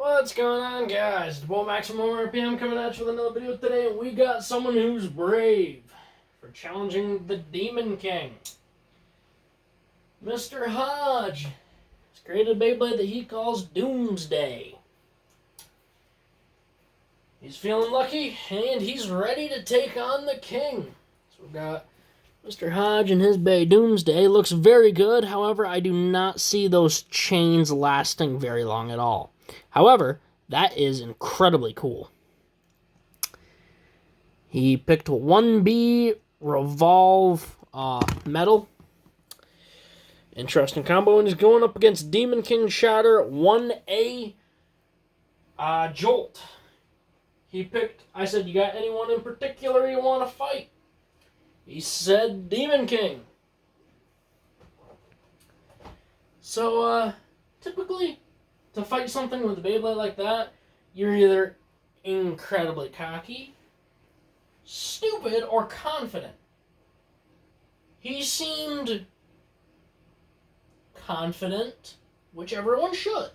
What's going on, guys? It's Maximum RPM coming at you with another video today, and we got someone who's brave for challenging the Demon King. Mr. Hodge has created a Beyblade that he calls Doomsday. He's feeling lucky, and he's ready to take on the King. So we've got Mr. Hodge and his Bay Doomsday. Looks very good. However, I do not see those chains lasting very long at all. However, that is incredibly cool. He picked 1B Revolve Metal. Interesting combo, and he's going up against King Shatter 1A Jolt. He picked, I said, you got anyone in particular you want to fight? He said Demon King. So, typically, to fight something with a Beyblade like that, you're either incredibly cocky, stupid, or confident. He seemed confident, which everyone should.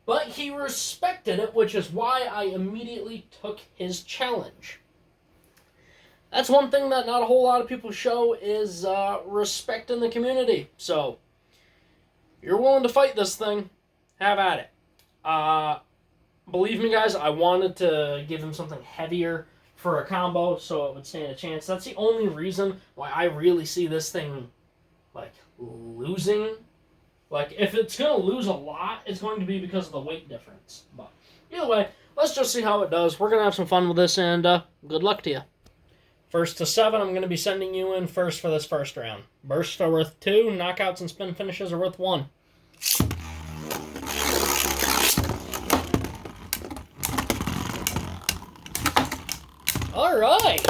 But he respected it, which is why I immediately took his challenge. That's one thing that not a whole lot of people show is respect in the community. So, if you're willing to fight this thing, have at it. Believe me, guys, I wanted to give him something heavier for a combo so it would stand a chance. That's the only reason why I really see this thing, like, losing. Like, if it's going to lose a lot, it's going to be because of the weight difference. But either way, let's just see how it does. We're going to have some fun with this, and good luck to you. First to 7, I'm going to be sending you in first for this first round. Bursts are worth 2, knockouts and spin finishes are worth 1. All right.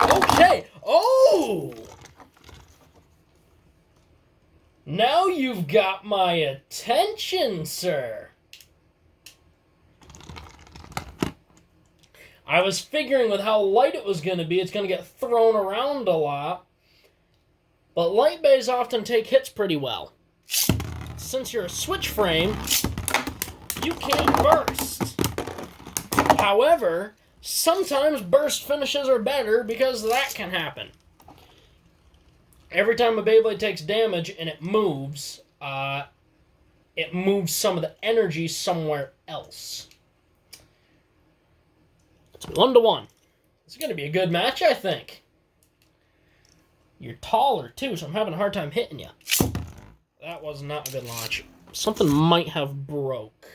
Okay. Oh! Now you've got my attention, sir. I was figuring with how light it was going to be, it's going to get thrown around a lot. But light bays often take hits pretty well. Since you're a switch frame, you can't burst. However, sometimes burst finishes are better because that can happen. Every time a Beyblade takes damage and it moves some of the energy somewhere else. It's 1-1. It's going to be a good match, I think. You're taller, too, so I'm having a hard time hitting you. That was not a good launch. Something might have broke.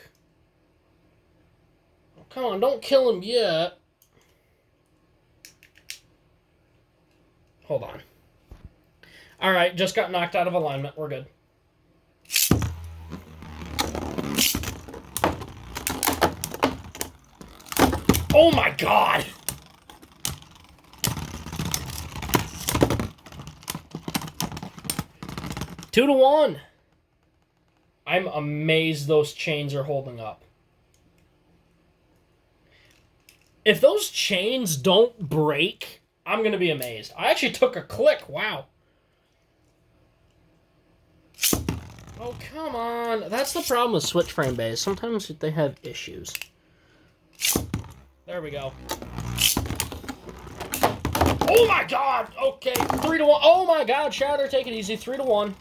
Oh, come on, don't kill him yet. Hold on. Alright, just got knocked out of alignment. We're good. Oh my god! Two to 1. I'm amazed those chains are holding up. If those chains don't break, I'm going to be amazed. I actually took a click. Wow. Oh, come on. That's the problem with switch frame bays. Sometimes they have issues. There we go. Oh my god! Okay, 3-1. Oh my god, Shatter, take it easy. 3-1.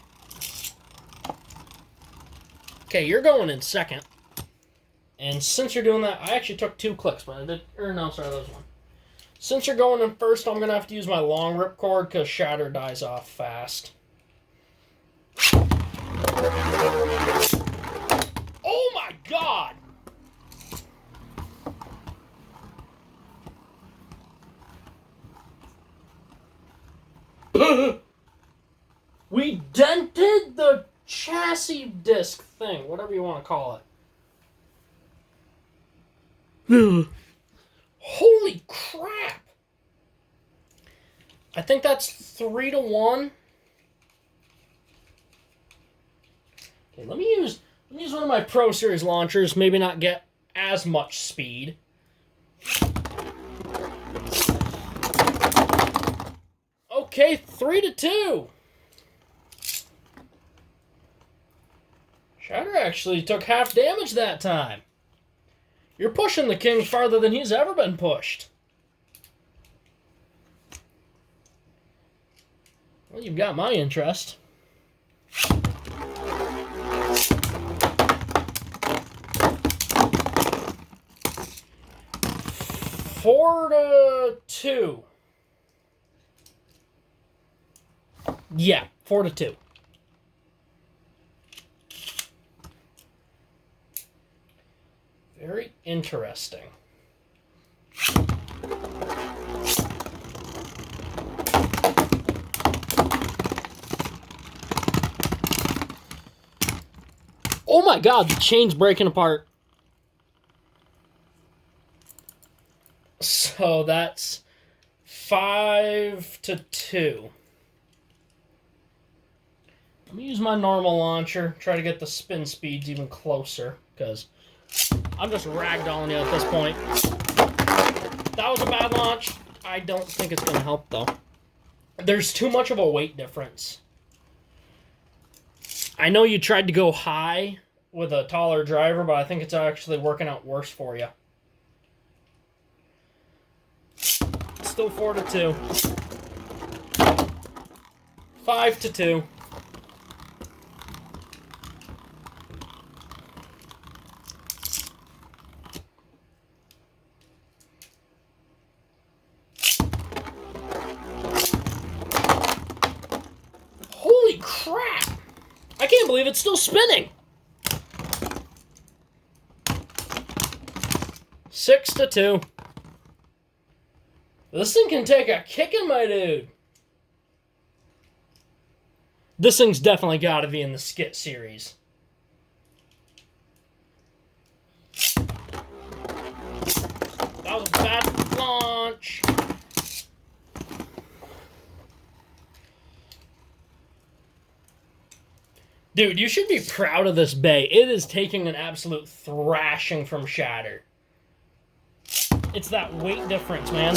Okay, you're going in second. And since you're doing that, I actually took 2 clicks, but I did. Or no, sorry, that was 1. Since you're going in first, I'm gonna have to use my long ripcord because Shatter dies off fast. Oh my god! We dented the chassis disc thing, whatever you want to call it. Holy crap! I think that's 3-1. Okay, let me use one of my Pro Series launchers, maybe not get as much speed. Okay, 3-2. Shatter actually took half damage that time. You're pushing the king farther than he's ever been pushed. Well, you've got my interest. 4-2. Yeah, 4-2. Very interesting. Oh my god, the chain's breaking apart. So that's 5-2. Let me use my normal launcher, try to get the spin speeds even closer, because I'm just ragdolling you at this point. That was a bad launch. I don't think it's going to help, though. There's too much of a weight difference. I know you tried to go high with a taller driver, but I think it's actually working out worse for you. Still 4-2. 5-2. Holy crap! I can't believe it's still spinning. 6-2. This thing can take a kicking, my dude. This thing's definitely got to be in the skit series. That was a bad launch. Dude, you should be proud of this bay. It is taking an absolute thrashing from Shatter. It's that weight difference, man.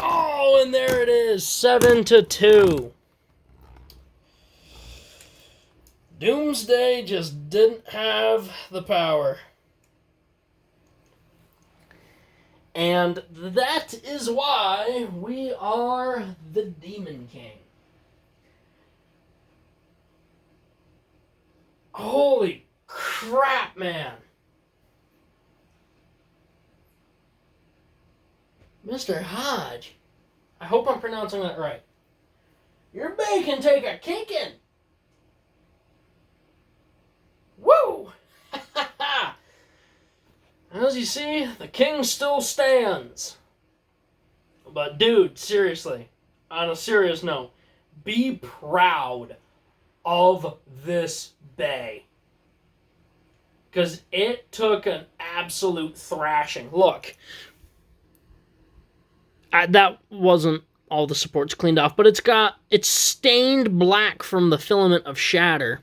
Oh, and there it is. 7-2. Doomsday just didn't have the power. And that is why we are the Demon King. Holy crap, man. Mr. Hodge. I hope I'm pronouncing that right. Your bay can take a kicking. Woo! As you see, the king still stands. But dude, seriously, on a serious note, be proud of this bay. Because it took an absolute thrashing. Look. That wasn't all the supports cleaned off, but it's stained black from the filament of Shatter.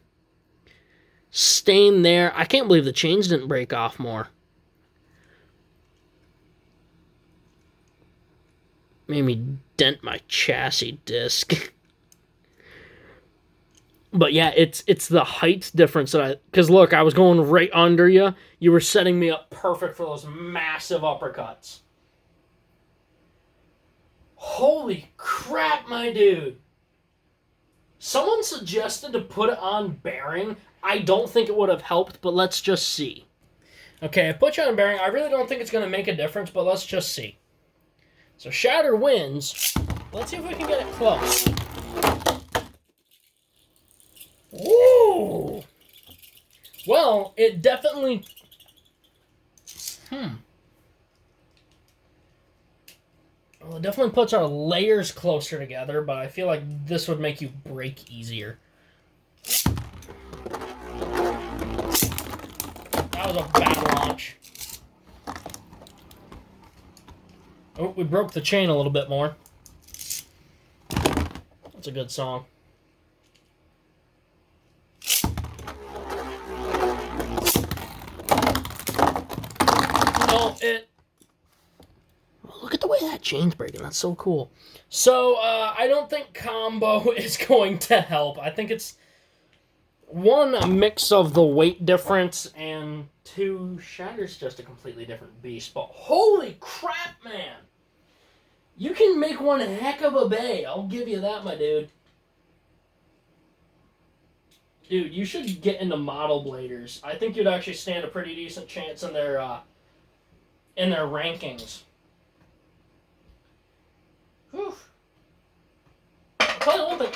Stained there. I can't believe the chains didn't break off more. Made me dent my chassis disc. But yeah, it's the height difference that because look, I was going right under you. You were setting me up perfect for those massive uppercuts. Holy crap, my dude. Someone suggested to put it on bearing. I don't think it would have helped, but let's just see. Okay, I put you on bearing. I really don't think it's going to make a difference, but let's just see. So Shatter wins. Let's see if we can get it close. Woo! Well, it definitely... Well, it definitely puts our layers closer together, but I feel like this would make you break easier. That was a bad launch. Oh, we broke the chain a little bit more. That's a good song. No, it... Look at the way that chain's breaking. That's so cool. So, I don't think combo is going to help. I think it's, one, a mix of the weight difference, and two, Shatter's just a completely different beast. But holy crap, man! You can make one heck of a bay. I'll give you that, my dude. Dude, you should get into model bladers. I think you'd actually stand a pretty decent chance in their rankings. Whew. I'll tell you one thing.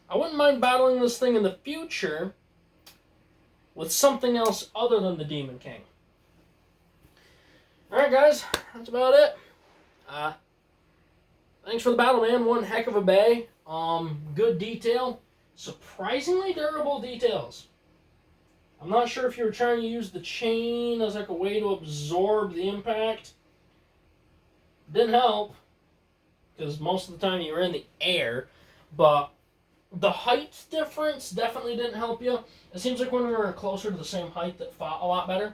I wouldn't mind battling this thing in the future with something else other than the Demon King. Alright, guys. That's about it. Thanks for the battle, man. One heck of a bay. Good detail. Surprisingly durable details. I'm not sure if you were trying to use the chain as like a way to absorb the impact. Didn't help, because most of the time you were in the air, but the height difference definitely didn't help you. It seems like when we were closer to the same height that fought a lot better.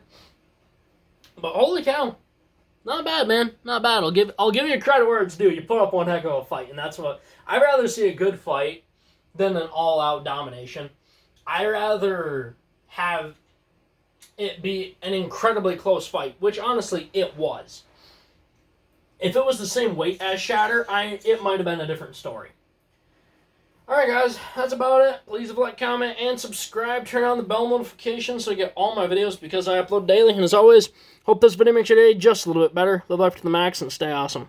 But holy cow, not bad, man. Not bad. I'll give you credit where it's due. You put up one heck of a fight, and that's what I'd rather see, a good fight than an all-out domination. I'd rather have it be an incredibly close fight, which honestly it was. If it was the same weight as Shatter, it might have been a different story. Alright guys, that's about it. Please like, comment, and subscribe. Turn on the bell notifications so you get all my videos, because I upload daily. And as always, hope this video makes your day just a little bit better. Live life to the max and stay awesome.